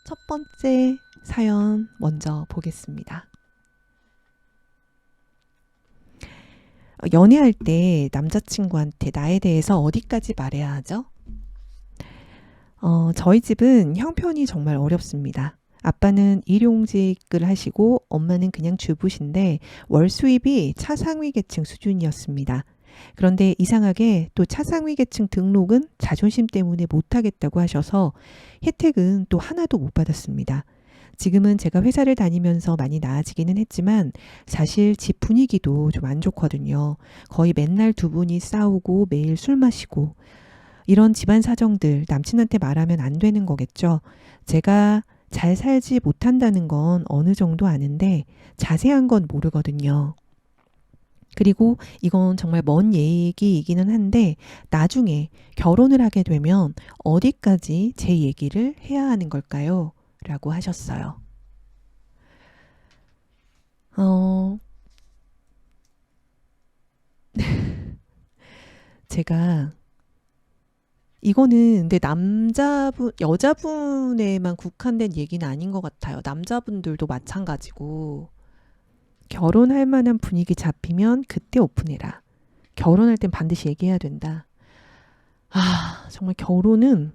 첫 번째 사연 먼저 보겠습니다. 연애할 때 남자친구한테 나에 대해서 어디까지 말해야 하죠? 저희 집은 형편이 정말 어렵습니다. 아빠는 일용직을 하시고 엄마는 그냥 주부신데 월 수입이 차상위 계층 수준이었습니다. 그런데 이상하게 또 차상위 계층 등록은 자존심 때문에 못하겠다고 하셔서 혜택은 또 하나도 못 받았습니다. 지금은 제가 회사를 다니면서 많이 나아지기는 했지만 사실 집 분위기도 좀 안 좋거든요. 거의 맨날 두 분이 싸우고 매일 술 마시고 이런 집안 사정들 남친한테 말하면 안 되는 거겠죠. 제가 잘 살지 못한다는 건 어느 정도 아는데 자세한 건 모르거든요. 그리고 이건 정말 먼 얘기이기는 한데 나중에 결혼을 하게 되면 어디까지 제 얘기를 해야 하는 걸까요? 라고 하셨어요. 어, 제가 이거는 근데 여자분에만 국한된 얘기는 아닌 것 같아요. 남자분들도 마찬가지고 결혼할 만한 분위기 잡히면 그때 오픈해라. 결혼할 땐 반드시 얘기해야 된다. 아, 정말 결혼은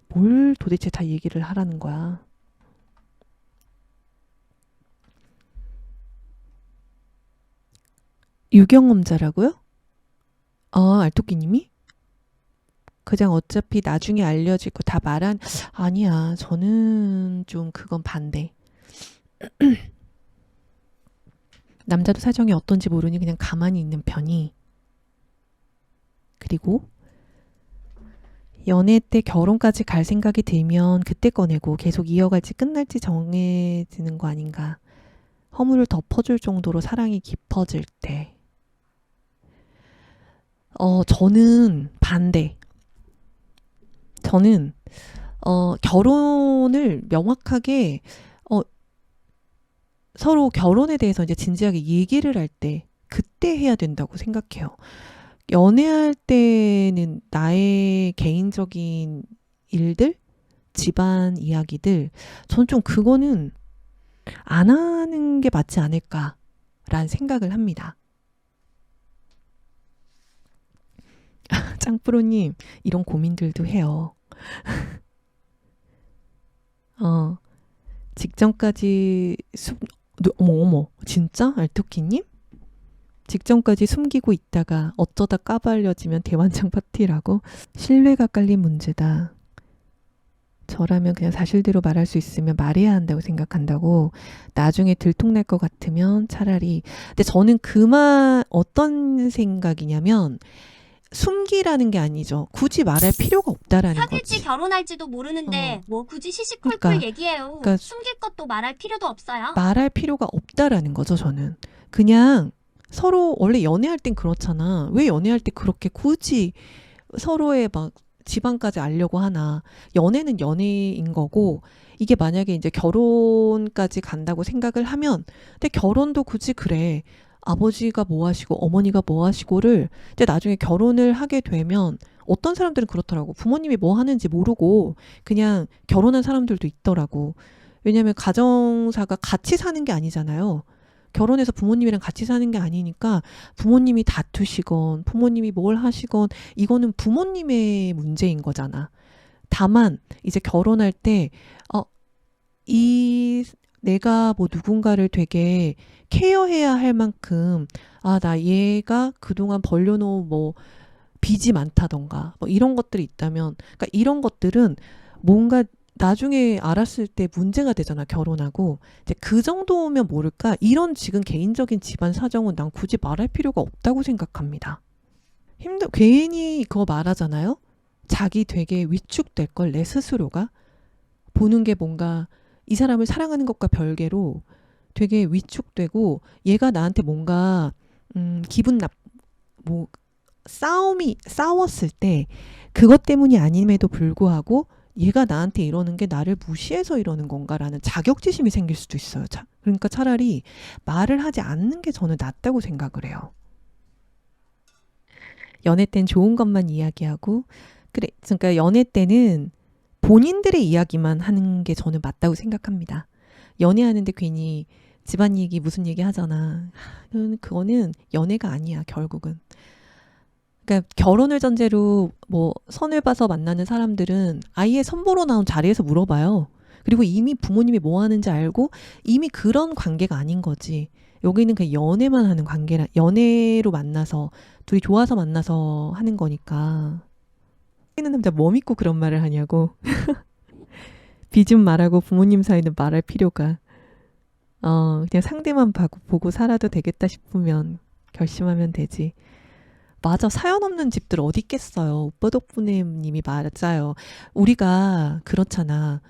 뭘 도대체 다 얘기를 하라는 거야. 유경험자라고요? 알토끼님이? 그냥 어차피 나중에 알려질 거 다 말한, 아니야. 저는 좀 그건 반대. 남자도 사정이 어떤지 모르니 그냥 가만히 있는 편이. 그리고 연애 때 결혼까지 갈 생각이 들면 그때 꺼내고 계속 이어갈지 끝날지 정해지는 거 아닌가. 허물을 덮어줄 정도로 사랑이 깊어질 때. 저는 반대. 저는, 결혼을 명확하게, 어, 서로 결혼에 대해서 이제 진지하게 얘기를 할 때, 그때 해야 된다고 생각해요. 연애할 때는 나의 개인적인 일들, 집안 이야기들, 전 좀 그거는 안 하는 게 맞지 않을까라는 생각을 합니다. 짱프로님, 이런 고민들도 해요. 어, 직전까지 어머, 진짜? 알토키님? 직전까지 숨기고 있다가 어쩌다 까발려지면 대환장 파티라고? 신뢰가 깔린 문제다. 저라면 그냥 사실대로 말할 수 있으면 말해야 한다고 생각한다고. 나중에 들통날 것 같으면 차라리. 근데 저는 그 말 어떤 생각이냐면 숨기라는 게 아니죠. 굳이 말할 필요가 없다라는 사귈지 거지. 결혼할지도 모르는데 뭐 굳이 시시콜콜 그러니까, 얘기해요. 그러니까 숨길 것도 말할 필요도 없어요. 말할 필요가 없다라는 거죠, 저는. 그냥 서로 원래 연애할 땐 그렇잖아. 왜 연애할 때 그렇게 굳이 서로의 막 집안까지 알려고 하나. 연애는 연애인 거고, 이게 만약에 이제 결혼까지 간다고 생각을 하면, 근데 결혼도 굳이 그래. 아버지가 뭐 하시고 어머니가 뭐 하시고를 이제 나중에 결혼을 하게 되면 어떤 사람들은 그렇더라고. 부모님이 뭐 하는지 모르고 그냥 결혼한 사람들도 있더라고. 왜냐면 가정사가 같이 사는 게 아니잖아요. 결혼해서 부모님이랑 같이 사는 게 아니니까 부모님이 다투시건 부모님이 뭘 하시건 이거는 부모님의 문제인 거잖아. 다만 이제 결혼할 때 이 내가 뭐 누군가를 되게 케어해야 할 만큼 나 얘가 그동안 벌려놓은 뭐 빚이 많다던가 뭐 이런 것들이 있다면 그러니까 이런 것들은 뭔가 나중에 알았을 때 문제가 되잖아, 결혼하고. 이제 그 정도면 모를까? 이런 지금 개인적인 집안 사정은 난 굳이 말할 필요가 없다고 생각합니다. 괜히 그거 말하잖아요? 자기 되게 위축될 걸, 내 스스로가. 보는 게 뭔가 이 사람을 사랑하는 것과 별개로 되게 위축되고 얘가 나한테 뭔가, 기분 뭐, 싸웠을 때 그것 때문이 아님에도 불구하고 얘가 나한테 이러는 게 나를 무시해서 이러는 건가라는 자격지심이 생길 수도 있어요. 그러니까 차라리 말을 하지 않는 게 저는 낫다고 생각을 해요. 연애 땐 좋은 것만 이야기하고, 그래, 그러니까 연애 때는 본인들의 이야기만 하는 게 저는 맞다고 생각합니다. 연애하는데 괜히 집안 얘기 무슨 얘기 하잖아. 그거는 연애가 아니야, 결국은. 그러니까 결혼을 전제로 뭐 선을 봐서 만나는 사람들은 아예 선보러 나온 자리에서 물어봐요. 그리고 이미 부모님이 뭐 하는지 알고 이미 그런 관계가 아닌 거지. 여기는 그냥 연애만 하는 관계라, 연애로 만나서 둘이 좋아서 만나서 하는 거니까. 있는 남자 뭐 믿고 그런 말을 하냐고. 빚은 말하고 부모님 사이는 말할 필요가. 그냥 상대만 보고 살아도 되겠다 싶으면 결심하면 되지. 맞아. 사연 없는 집들 어디 있겠어요. 오빠 덕분에 님이 맞아요. 우리가 그렇잖아.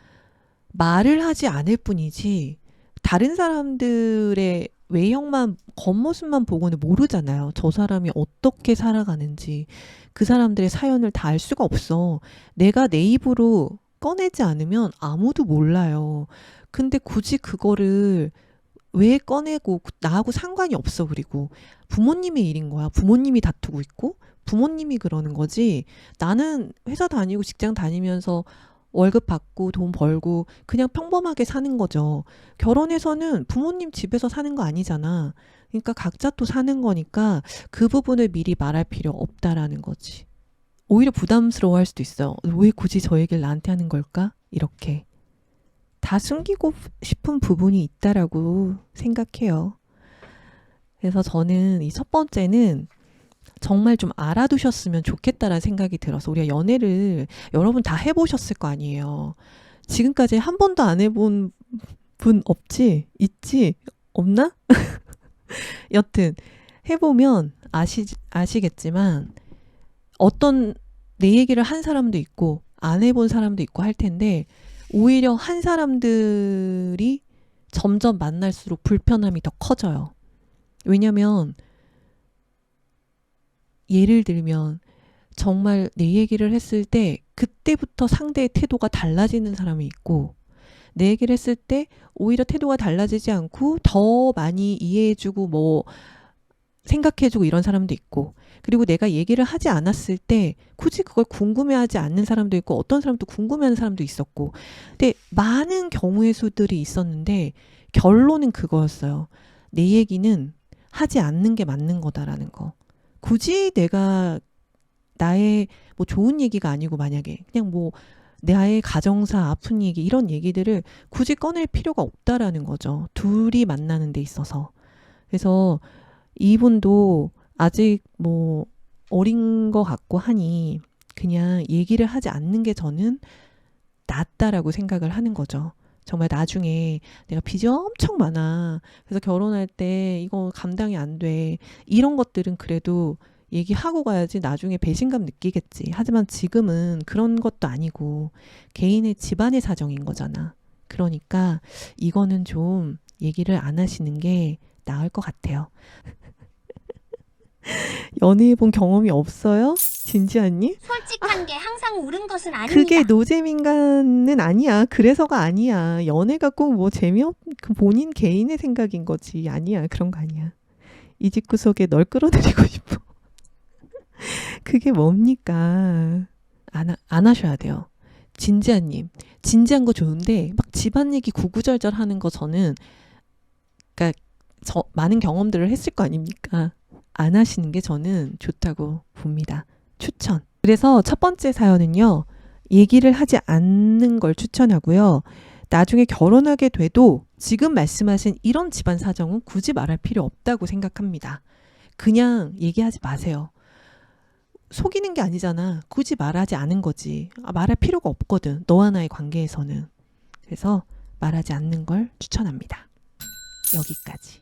말을 하지 않을 뿐이지 다른 사람들의 외형만, 겉모습만 보고는 모르잖아요. 저 사람이 어떻게 살아가는지, 그 사람들의 사연을 다 알 수가 없어. 내가 내 입으로 꺼내지 않으면 아무도 몰라요. 근데 굳이 그거를 왜 꺼내고, 나하고 상관이 없어. 그리고 부모님의 일인 거야. 부모님이 다투고 있고 부모님이 그러는 거지. 나는 회사 다니고 직장 다니면서 월급 받고 돈 벌고 그냥 평범하게 사는 거죠. 결혼해서는 부모님 집에서 사는 거 아니잖아. 그러니까 각자 또 사는 거니까 그 부분을 미리 말할 필요 없다라는 거지. 오히려 부담스러워할 수도 있어요. 왜 굳이 저 얘기를 나한테 하는 걸까? 이렇게. 다 숨기고 싶은 부분이 있다라고 생각해요. 그래서 저는 이 첫 번째는 정말 좀 알아두셨으면 좋겠다라는 생각이 들어서, 우리가 연애를 여러분 다 해보셨을 거 아니에요. 지금까지 한 번도 안 해본 분 없지? 있지? 없나? 여튼 해보면 아시겠지만 어떤 내 얘기를 한 사람도 있고 안 해본 사람도 있고 할 텐데, 오히려 한 사람들이 점점 만날수록 불편함이 더 커져요. 왜냐면 예를 들면 정말 내 얘기를 했을 때 그때부터 상대의 태도가 달라지는 사람이 있고, 내 얘기를 했을 때 오히려 태도가 달라지지 않고 더 많이 이해해주고 뭐 생각해주고 이런 사람도 있고, 그리고 내가 얘기를 하지 않았을 때 굳이 그걸 궁금해하지 않는 사람도 있고, 어떤 사람도 궁금해하는 사람도 있었고, 근데 많은 경우의 수들이 있었는데 결론은 그거였어요. 내 얘기는 하지 않는 게 맞는 거다라는 거. 굳이 내가 나의 뭐 좋은 얘기가 아니고 만약에 그냥 뭐 나의 가정사 아픈 얘기 이런 얘기들을 굳이 꺼낼 필요가 없다라는 거죠. 둘이 만나는 데 있어서. 그래서 이분도 아직 뭐 어린 것 같고 하니 그냥 얘기를 하지 않는 게 저는 낫다라고 생각을 하는 거죠. 정말 나중에 내가 빚이 엄청 많아. 그래서 결혼할 때 이거 감당이 안 돼. 이런 것들은 그래도 얘기하고 가야지 나중에 배신감 느끼겠지. 하지만 지금은 그런 것도 아니고 개인의 집안의 사정인 거잖아. 그러니까 이거는 좀 얘기를 안 하시는 게 나을 것 같아요. 연애해본 경험이 없어요? 진지하님? 솔직한 게 항상 옳은 것은 아닙니다. 그게 노잼인간은 아니야. 그래서가 아니야. 연애가 꼭 뭐 그 본인 개인의 생각인 거지. 아니야. 그런 거 아니야. 이 집 구석에 널 끌어들이고 싶어. 그게 뭡니까? 안 하셔야 돼요. 진지한님. 진지한 거 좋은데 막 집안 얘기 구구절절 하는 거 저는, 그러니까 많은 경험들을 했을 거 아닙니까? 안 하시는 게 저는 좋다고 봅니다. 추천. 그래서 첫 번째 사연은요, 얘기를 하지 않는 걸 추천하고요. 나중에 결혼하게 돼도 지금 말씀하신 이런 집안 사정은 굳이 말할 필요 없다고 생각합니다. 그냥 얘기하지 마세요. 속이는 게 아니잖아. 굳이 말하지 않은 거지. 말할 필요가 없거든. 너와 나의 관계에서는. 그래서 말하지 않는 걸 추천합니다. 여기까지.